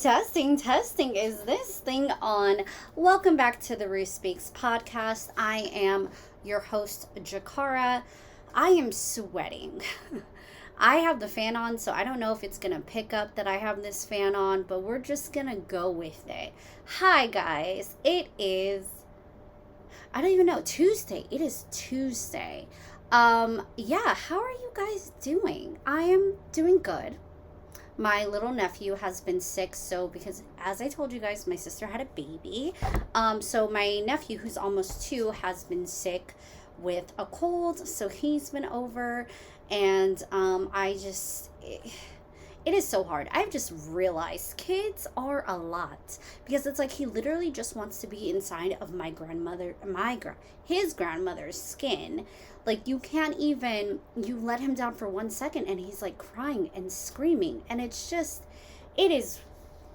Testing, testing. Is this thing on? Welcome back to the Rue Speaks podcast. I am your host, Jakara. I am sweating. I have the fan on, so I don't know if it's going to pick up that I have this fan on, but we're just going to go with it. Hi, guys. I don't even know, Tuesday. It is Tuesday. Yeah, how are you guys doing? I am doing good. My little nephew has been sick, so because as I told you guys, my sister had a baby. So my nephew, who's almost 2, has been sick with a cold, so he's been over, and it is so hard. I've just realized kids are a lot because it's like he literally just wants to be inside of his grandmother's skin. Like you let him down for 1 second and he's like crying and screaming, and it is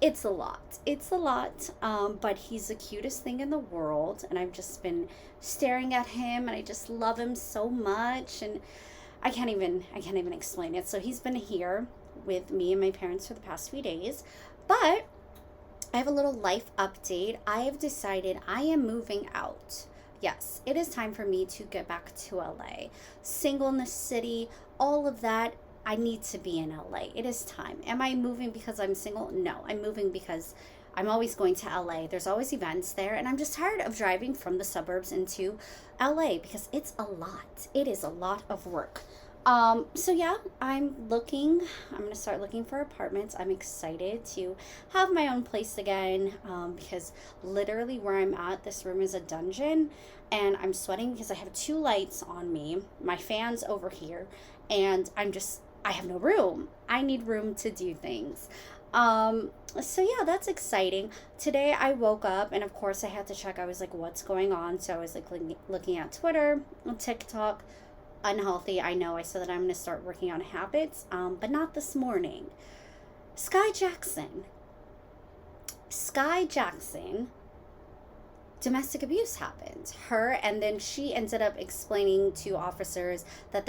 it's a lot. It's a lot. But he's the cutest thing in the world, and I've just been staring at him, and I just love him so much, and I can't even explain it. So he's been here with me and my parents for the past few days. But I have a little life update. I have decided I am moving out. Yes, it is time for me to get back to LA. Single in the city, all of that. I need to be in LA. It is time. Am I moving because I'm single? No, I'm moving because I'm always going to LA. There's always events there, and I'm just tired of driving from the suburbs into LA because it's a lot. It is a lot of work. So yeah, I'm going to start looking for apartments. I'm excited to have my own place again, because literally where I'm at, this room is a dungeon, and I'm sweating because I have 2 lights on me, my fan's over here, and I have no room. I need room to do things. So yeah, that's exciting. Today I woke up, and of course I had to check. I was like, what's going on? So I was like looking at Twitter, TikTok. Unhealthy. I know I said that I'm going to start working on habits, but not this morning. Sky Jackson, domestic abuse happened. Her, and then she ended up explaining to officers that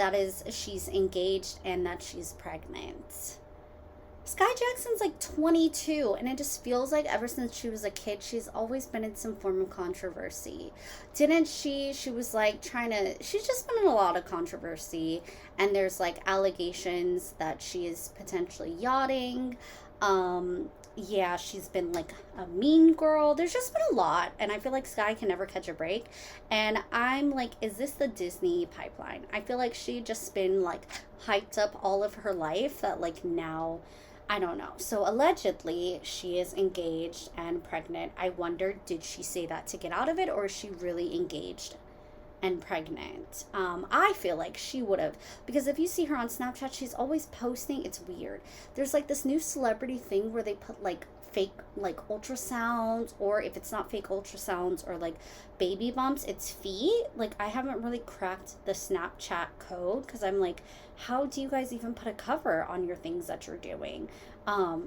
she's engaged and that she's pregnant. Sky Jackson's like 22, and it just feels like ever since she was a kid, she's always been in some form of controversy. Didn't she? She was like she's just been in a lot of controversy, and there's like allegations that she is potentially yachting. Yeah, she's been like a mean girl. There's just been a lot, and I feel like Sky can never catch a break. And I'm like, is this the Disney pipeline? I feel like she just been like hyped up all of her life that like now I don't know. So allegedly, she is engaged and pregnant. I wonder, did she say that to get out of it, or is she really engaged and pregnant? I feel like she would have, because if you see her on Snapchat, she's always posting. It's weird. There's like this new celebrity thing where they put like fake like ultrasounds, or if it's not fake ultrasounds or like baby bumps, it's feet. Like I haven't really cracked the Snapchat code because I'm like, how do you guys even put a cover on your things that you're doing?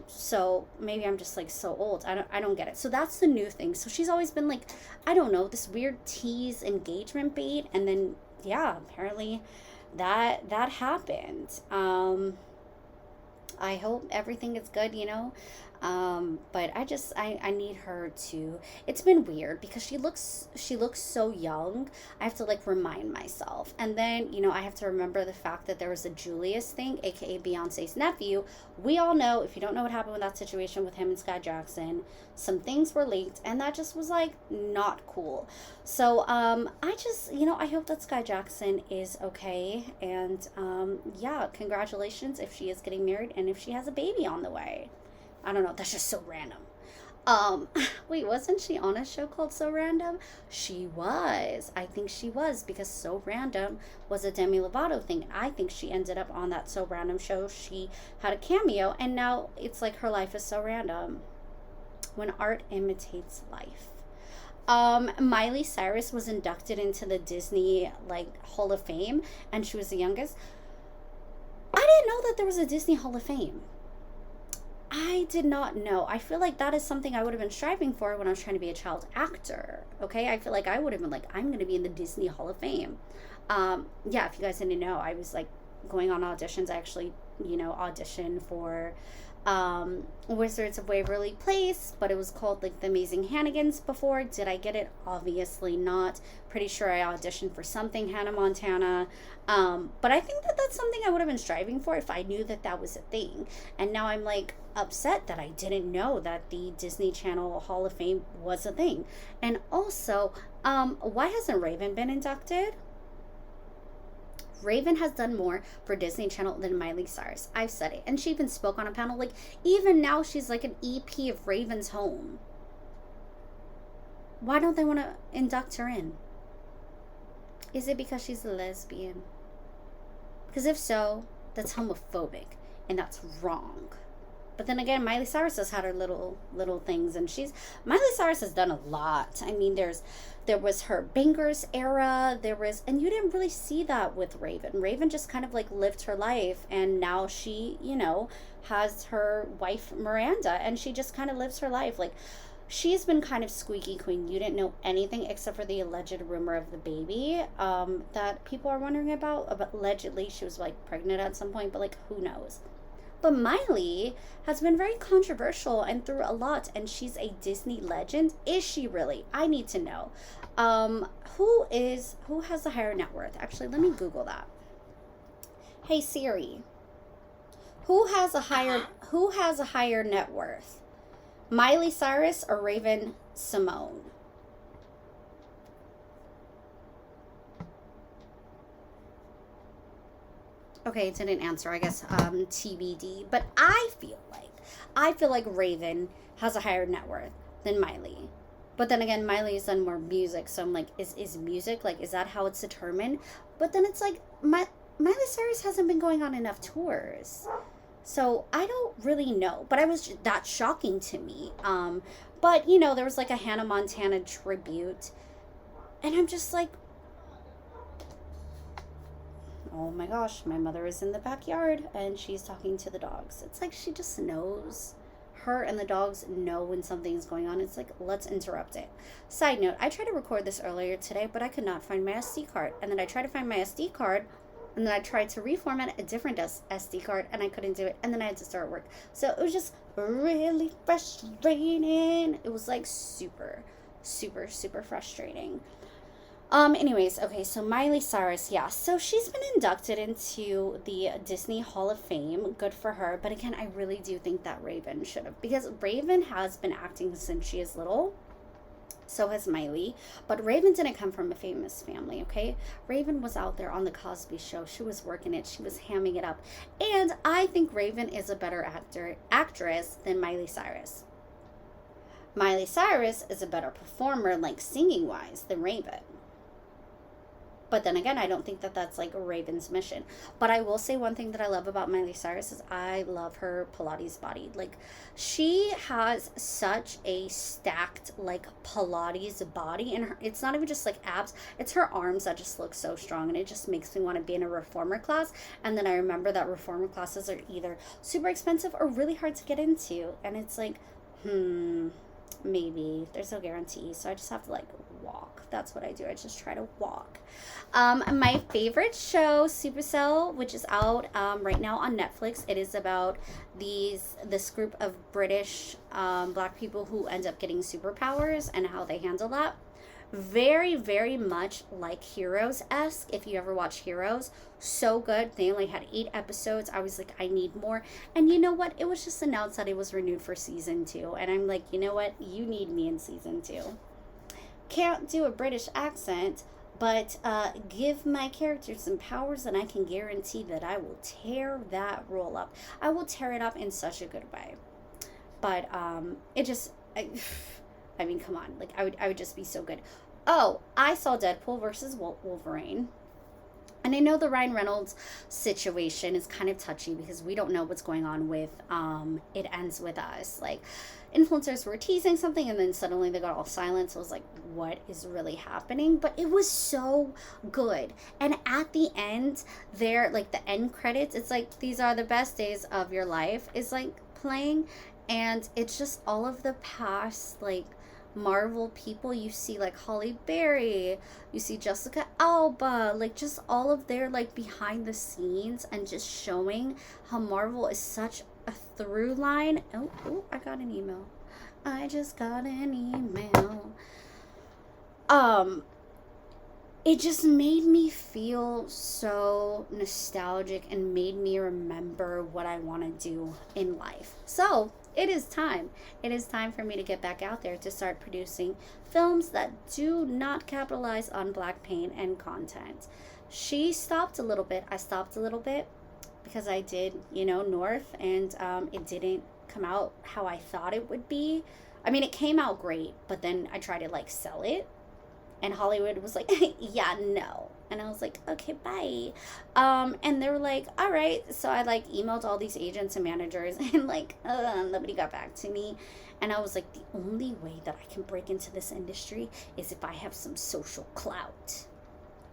So maybe I'm just like so old. I don't get it. So that's the new thing. So she's always been like, I don't know, this weird tease engagement bait, and then yeah, apparently that happened. I hope everything is good. But I need her to. It's been weird because she looks so young. I have to like remind myself, and then I have to remember the fact that there was a Julius thing, aka Beyonce's nephew. We all know, if you don't know what happened with that situation with him and Sky Jackson, some things were leaked, and that just was like not cool. So I hope that Sky Jackson is okay, and yeah, congratulations if she is getting married and if she has a baby on the way. I don't know, that's just so random. Um, Wait, wasn't she on a show called So Random? She was. I think she was, because So Random was a Demi Lovato thing. I think she ended up on that So Random show. She had a cameo, and now it's like her life is so random. When art imitates life. Miley Cyrus was inducted into the Disney like Hall of Fame, and she was the youngest. I didn't know that there was a Disney Hall of Fame. I did not know. I feel like that is something I would have been striving for when I was trying to be a child actor. Okay, I feel like I would have been like, I'm going to be in the Disney Hall of Fame. Yeah, if you guys didn't know, I was like going on auditions. I actually, auditioned for Wizards of Waverly Place, but it was called like The Amazing Hannigans before. Did I get it? Obviously not. Pretty sure I auditioned for something Hannah Montana. But I think that that's something I would have been striving for if I knew that that was a thing. And now I'm like upset that I didn't know that the Disney Channel Hall of Fame was a thing. And also, why hasn't Raven been inducted? Raven has done more for Disney Channel than Miley Cyrus. I've said it. And she even spoke on a panel. Like, even now, she's like an EP of Raven's Home. Why don't they want to induct her in? Is it because she's a lesbian? Because if so, that's homophobic. And that's wrong. But then again, Miley Cyrus has had her little things, and Miley Cyrus has done a lot. I mean, there was her Bangers era, and you didn't really see that with Raven. Raven just kind of like lived her life, and now she, has her wife Miranda, and she just kind of lives her life. Like, she's been kind of squeaky clean. You didn't know anything except for the alleged rumor of the baby that people are wondering about. Allegedly, she was like pregnant at some point, but like, who knows? But Miley has been very controversial and through a lot, and she's a Disney legend. Is she really? I need to know. Who has a higher net worth? Actually, let me Google that. Hey Siri, who has a higher net worth? Miley Cyrus or Raven Simone? Okay, it didn't answer. I guess TBD. But I feel like Raven has a higher net worth than Miley. But then again, Miley's done more music, so I'm like, is music, like, is that how it's determined? But then it's like, Miley Cyrus hasn't been going on enough tours, so I don't really know. But that's shocking to me. But there was like a Hannah Montana tribute, and I'm just like, oh my gosh, my mother is in the backyard and she's talking to the dogs. It's like she just knows. Her and the dogs know when something's going on. It's like, let's interrupt it. Side note, I tried to record this earlier today, but I could not find my SD card. And then I tried to find my SD card, and then I tried to reformat a different SD card, and I couldn't do it. And then I had to start work. So it was just really frustrating. It was like super, super, super frustrating. Anyways, okay, so Miley Cyrus, yeah, so she's been inducted into the Disney Hall of Fame. Good for her. But again, I really do think that Raven should have, because Raven has been acting since she is little. So has Miley. But Raven didn't come from a famous family, okay? Raven was out there on the Cosby Show. She was working it. She was hamming it up. And I think Raven is a better actress than Miley Cyrus. Miley Cyrus is a better performer, like singing-wise, than Raven. But then again, I don't think that that's like Raven's mission. But I will say one thing that I love about Miley Cyrus is I love her Pilates body. Like, she has such a stacked like Pilates body, and it's not even just like abs. It's her arms that just look so strong, and it just makes me want to be in a reformer class. And then I remember that reformer classes are either super expensive or really hard to get into, and it's like, maybe there's no guarantee, so I just have to like walk. That's what I do. I just try to walk. My favorite show, Supercell, which is out right now on Netflix. It is about this group of British black people who end up getting superpowers and how they handle that. Very, very much like Heroes-esque. If you ever watch Heroes, so good. They only had 8 episodes. I was like, I need more. And you know what? It was just announced that it was renewed for season 2. And I'm like, you know what? You need me in season 2. Can't do a British accent, but give my character some powers, and I can guarantee that I will tear that role up. I will tear it up in such a good way. But it just... I mean, come on. Like, I would just be so good. Oh, I saw Deadpool versus Wolverine. And I know the Ryan Reynolds situation is kind of touchy because we don't know what's going on with It Ends With Us. Like, influencers were teasing something and then suddenly they got all silent. So I was like, what is really happening? But it was so good. And at the end there, like the end credits, it's like, these are the best days of your life is like playing. And it's just all of the past, like, Marvel people. You see like Halle Berry, you see Jessica Alba, like just all of their like behind the scenes, and just showing how Marvel is such a through line. Oh, I got an email. I just got an email. Um, it just made me feel so nostalgic and made me remember what I want to do in life. So it is time. It is time for me to get back out there to start producing films that do not capitalize on black pain and content. She stopped a little bit. I stopped a little bit because I did, North, and it didn't come out how I thought it would be. I mean, it came out great, but then I tried to like sell it, and Hollywood was like, yeah, no. And I was like, okay, bye. And they were like, all right. So I like emailed all these agents and managers, and like, nobody got back to me. And I was like, the only way that I can break into this industry is if I have some social clout.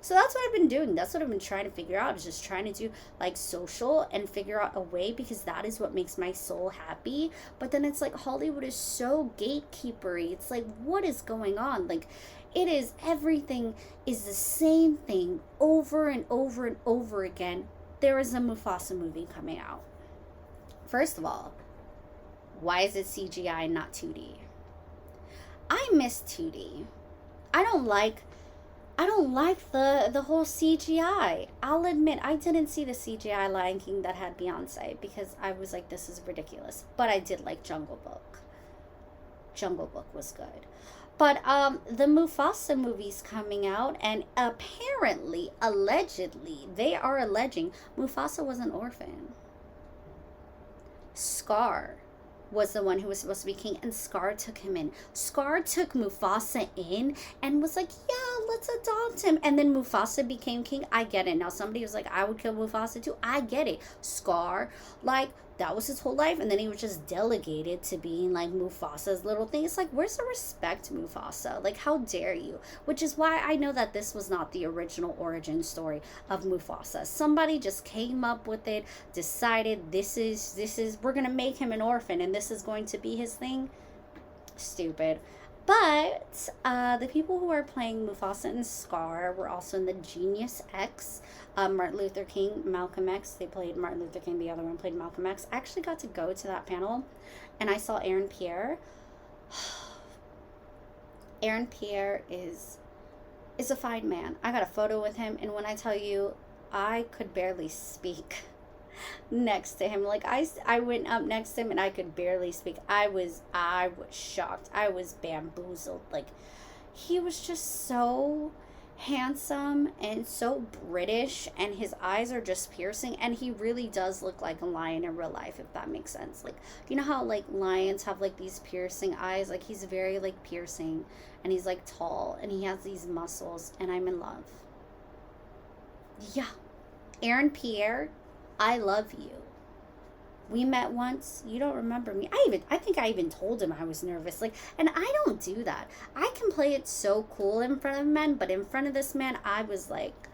So that's what I've been doing. That's what I've been trying to figure out, is just trying to do like social and figure out a way, because that is what makes my soul happy. But then it's like Hollywood is so gatekeepery. It's like, what is going on? Like, it is, everything is the same thing over and over and over again. There is a Mufasa movie coming out. First of all, why is it CGI and not 2D? I miss 2D. I don't like the whole CGI. I'll admit, I didn't see the CGI Lion King that had Beyonce, because I was like, this is ridiculous. But I did like Jungle Book. Jungle Book was good. But the Mufasa movie's coming out, and apparently, allegedly, they are alleging Mufasa was an orphan. Scar was the one who was supposed to be king, and Scar took him in. Scar took Mufasa in and was like, yeah, let's adopt him. And then Mufasa became king. I get it. Now somebody was like, I would kill Mufasa too. I get it. Scar, like, that was his whole life, and then he was just delegated to being like Mufasa's little thing. It's like, where's the respect, Mufasa? Like, how dare you? Which is why I know that this was not the original origin story of Mufasa. Somebody just came up with it, decided this is we're gonna make him an orphan, and this is going to be his thing. Stupid. But the people who are playing Mufasa and Scar were also in the Genius X. Martin Luther King, Malcolm X. They played Martin Luther King. The other one played Malcolm X. I actually got to go to that panel, and I saw Aaron Pierre. Aaron Pierre is a fine man. I got a photo with him, and when I tell you, I could barely speak next to him. Like, I went up next to him and I could barely speak. I was shocked. I was bamboozled. Like, he was just so handsome and so British, and his eyes are just piercing, and he really does look like a lion in real life, if that makes sense. Like, you know how like lions have like these piercing eyes? Like, he's very like piercing, and he's like tall, and he has these muscles, and I'm in love. Yeah. Aaron Pierre, I love you. We met once. You don't remember me. I think I even told him I was nervous. Like, and I don't do that. I can play it so cool in front of men, but in front of this man, I was like,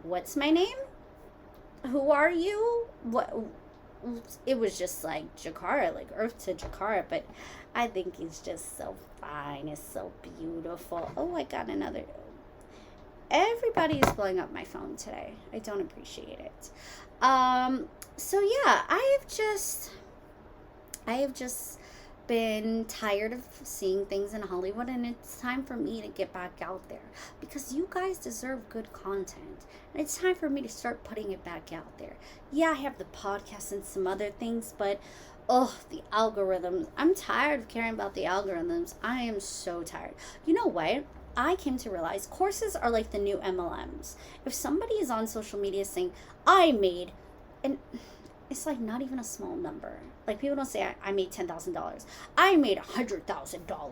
what's my name? Who are you? What? It was just like Jakara, like Earth to Jakara, but I think he's just so fine. It's so beautiful. Oh, I got another. Everybody is blowing up my phone today. I don't appreciate it. So yeah, I have just been tired of seeing things in Hollywood, and it's time for me to get back out there, because you guys deserve good content, and it's time for me to start putting it back out there. Yeah, I have the podcast and some other things, but the algorithms. I'm tired of caring about the algorithms. I am so tired. You know what? I came to realize courses are like the new MLMs. If somebody is on social media saying, and it's like not even a small number. Like, people don't say, I made $10,000. I made $100,000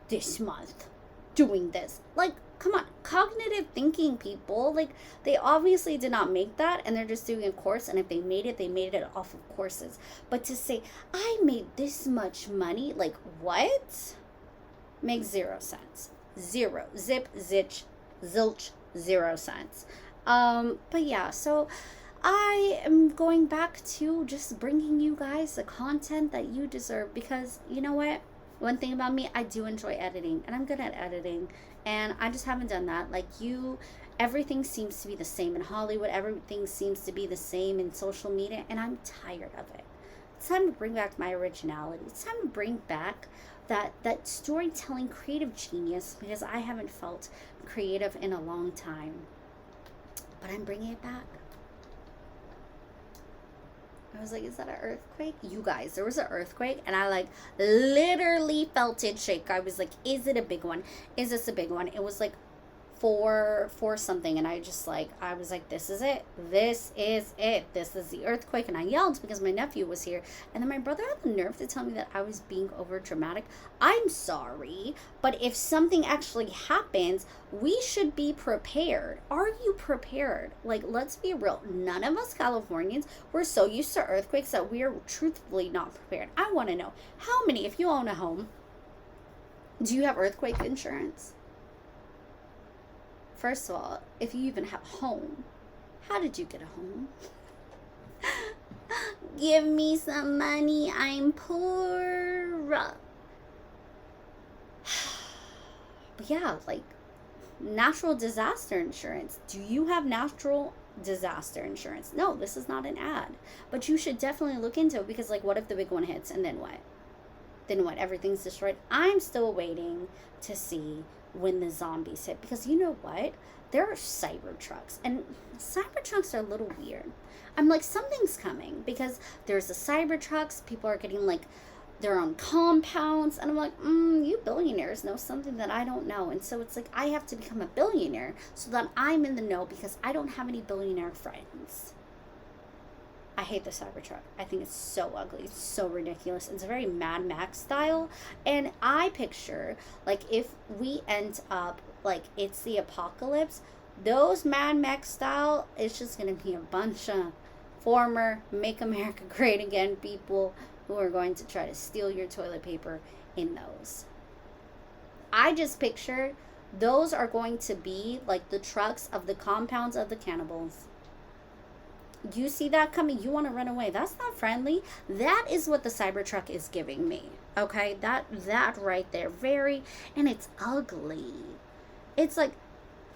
this month doing this. Like, come on, cognitive thinking people. Like, they obviously did not make that, and they're just doing a course, and if they made it off of courses. But to say, I made this much money, like, what? Makes zero sense. Zero. Zip, zitch, zilch, 0 cents. But yeah, so I am going back to just bringing you guys the content that you deserve, because you know what? One thing about me, I do enjoy editing, and I'm good at editing, and I just haven't done that. Like, everything seems to be the same in Hollywood. Everything seems to be the same in social media, and I'm tired of it. It's time to bring back my originality. It's time to bring back that storytelling creative genius, because I haven't felt creative in a long time. But I'm bringing it back. I was like, is that an earthquake? You guys, there was an earthquake and I like literally felt it shake. I was like, is it a big one? Is this a big one? It was like four something, and I was like, this is it. This is it. This is the earthquake. And I yelled because my nephew was here, and then my brother had the nerve to tell me that I was being over dramatic. I'm sorry, but if something actually happens, we should be prepared. Are you prepared? Like, let's be real. None of us Californians, we're so used to earthquakes that we are truthfully not prepared. I want to know, how many, if you own a home, do you have earthquake insurance? First of all, if you even have a home, how did you get a home? Give me some money, I'm poor. But yeah, like, natural disaster insurance. Do you have natural disaster insurance? No, this is not an ad. But you should definitely look into it, because, like, what if the big one hits, and then what? Then what? Everything's destroyed? I'm still waiting to see when the zombies hit, because you know what, there are cyber trucks, and cyber trucks are a little weird. I'm like, something's coming, because there's the cyber trucks, people are getting like their own compounds, and I'm like, you billionaires know something that I don't know. And so it's like, I have to become a billionaire so that I'm in the know, because I don't have any billionaire friends. I hate the Cybertruck. I think it's so ugly. It's so ridiculous. It's very Mad Max style. And I picture, like, if we end up, like, it's the apocalypse, those Mad Max style, it's just going to be a bunch of former Make America Great Again people who are going to try to steal your toilet paper in those. I just picture those are going to be, like, the trucks of the compounds of the cannibals. You see that coming, you want to run away. That's not friendly. That is what the Cybertruck is giving me. Okay, that right there, very, and it's ugly. It's like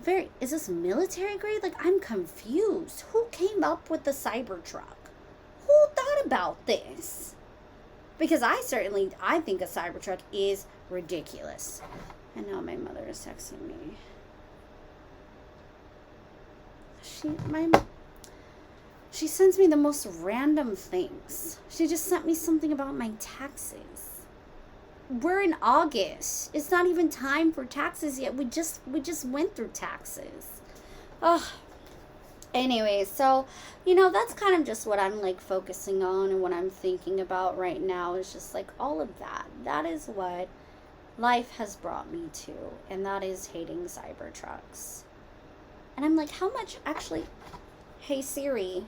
very, is this military grade? Like, I'm confused. Who came up with the Cybertruck? Who thought about this? Because I think a Cybertruck is ridiculous. And now my mother is texting me. She sends me the most random things. She just sent me something about my taxes. We're in August. It's not even time for taxes yet. We just went through taxes. Ugh. Anyway, so, that's kind of just what I'm, like, focusing on, and what I'm thinking about right now is just, like, all of that. That is what life has brought me to, and that is hating Cybertrucks. And I'm like, how much, actually, hey Siri,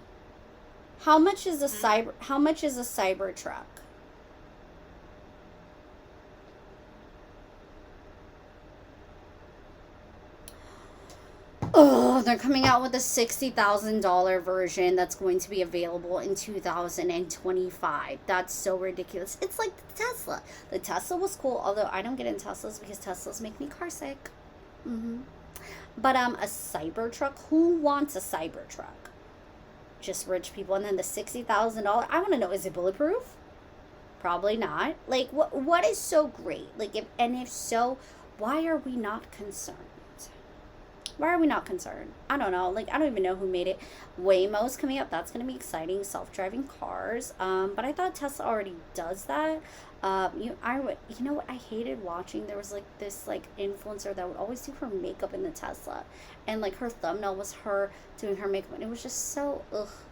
how much is a Cybertruck? Oh, they're coming out with a $60,000 version that's going to be available in 2025. That's so ridiculous. It's like the Tesla. The Tesla was cool, although I don't get in Teslas because Teslas make me car sick. But a Cybertruck, who wants a Cybertruck? Just rich people. And then the $60,000, I want to know, is it bulletproof? Probably not. Like, what is so great? Like, if so, why are we not concerned? Why are we not concerned? I don't know. Like, I don't even know who made it. Waymo's coming up. That's going to be exciting. Self-driving cars. But I thought Tesla already does that. You know what? I hated watching. There was, like, this, like, influencer that would always do her makeup in the Tesla. And, like, her thumbnail was her doing her makeup. And it was just so,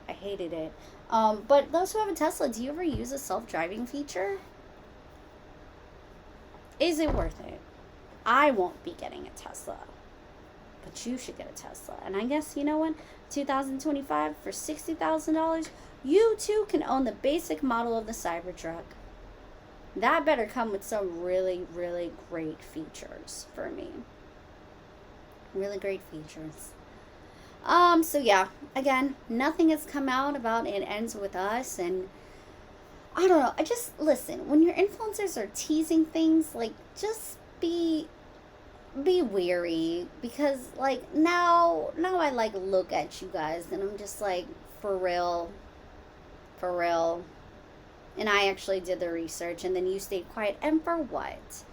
I hated it. But those who have a Tesla, do you ever use a self-driving feature? Is it worth it? I won't be getting a Tesla. But you should get a Tesla. And I guess, you know what? 2025, for $60,000, you too can own the basic model of the Cybertruck. That better come with some really, really great features for me. Really great features. So yeah, again, nothing has come out about It Ends With Us, and I don't know. Listen, when your influencers are teasing things, like, just be wary, because, like, now I, like, look at you guys and I'm just like, for real, And I actually did the research, and then you stayed quiet. And for what?